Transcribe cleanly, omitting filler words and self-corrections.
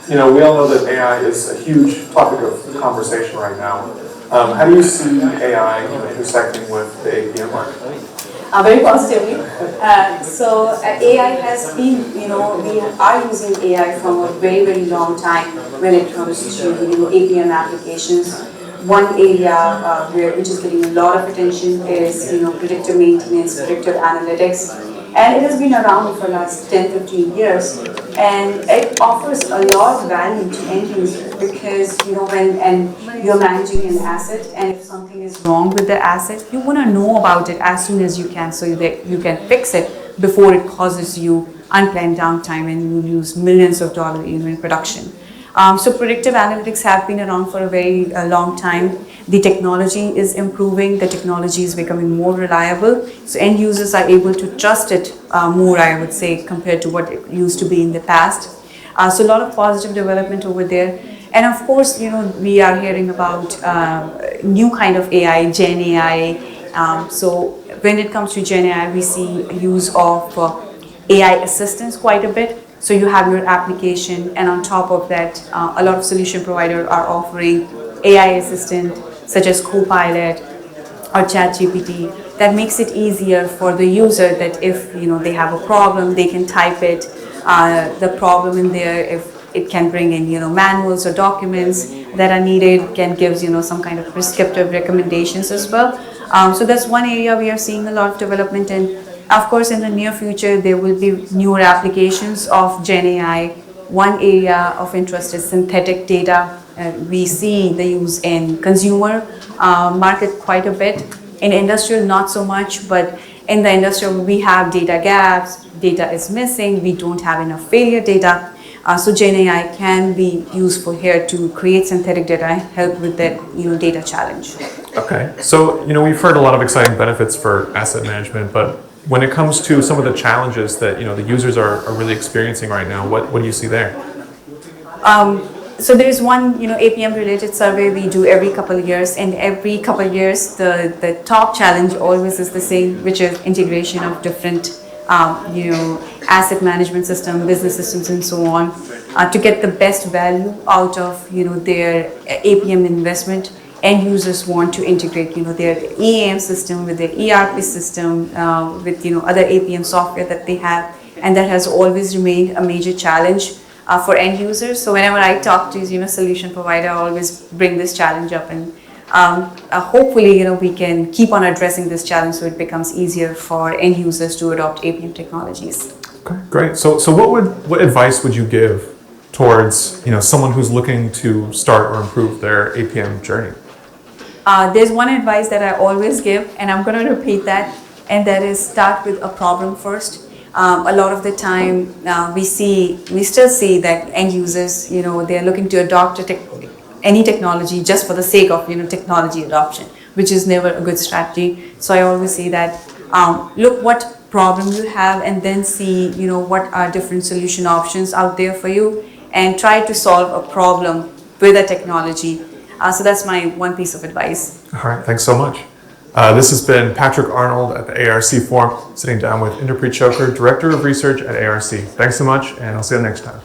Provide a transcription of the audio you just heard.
We all know that AI is a huge topic of conversation right now. How do you see AI intersecting with the APM market? Very positively. AI has been, we are using AI from a very, very long time when it comes to, APM applications. One area which is getting a lot of attention is, predictive maintenance, predictive analytics. And it has been around for the last 10, 15 years. And it offers a lot of value to end users because, when you're managing an asset and if something is wrong with the asset, you want to know about it as soon as you can so that you can fix it before it causes you unplanned downtime and you lose millions of dollars in production. So predictive analytics have been around for a very long time. The technology is improving, the technology is becoming more reliable, so end users are able to trust it more, I would say, compared to what it used to be in the past. So a lot of positive development over there. And of course, we are hearing about new kind of AI, GenAI. So when it comes to GenAI, we see use of AI assistance quite a bit. So you have your application, and on top of that, a lot of solution providers are offering AI assistant such as Copilot or ChatGPT. That makes it easier for the user that if they have a problem, they can type it, the problem in there. If it can bring in manuals or documents that are needed, can give some kind of prescriptive recommendations as well. So that's one area we are seeing a lot of development in. Of course, in the near future, there will be newer applications of GenAI. One area of interest is synthetic data. We see the use in consumer market quite a bit. In industrial, not so much, but in the industrial, we have data gaps, data is missing, we don't have enough failure data. So GenAI can be useful here to create synthetic data and help with that data challenge. Okay, so we've heard a lot of exciting benefits for asset management, but when it comes to some of the challenges that the users are really experiencing right now, what do you see there? So there's one APM related survey we do every couple of years, and every couple of years the top challenge always is the same, which is integration of different asset management system, business systems, and so on, to get the best value out of their APM investment. End users want to integrate their EAM system with their ERP system, with other APM software that they have, and that has always remained a major challenge for end users. So whenever I talk to solution provider, I always bring this challenge up, and hopefully we can keep on addressing this challenge so it becomes easier for end users to adopt APM technologies. Okay, great. So what advice would you give towards someone who's looking to start or improve their APM journey? There's one advice that I always give, and I'm going to repeat that, and that is start with a problem first. A lot of the time, we still see that end users, they're looking to adopt any technology just for the sake of technology adoption, which is never a good strategy. So I always say that look what problem you have, and then see what are different solution options out there for you, and try to solve a problem with a technology. So that's my one piece of advice. All right, thanks so much. This has been Patrick Arnold at the ARC Forum, sitting down with Inderpreet Chokar, Director of Research at ARC. Thanks so much, and I'll see you next time.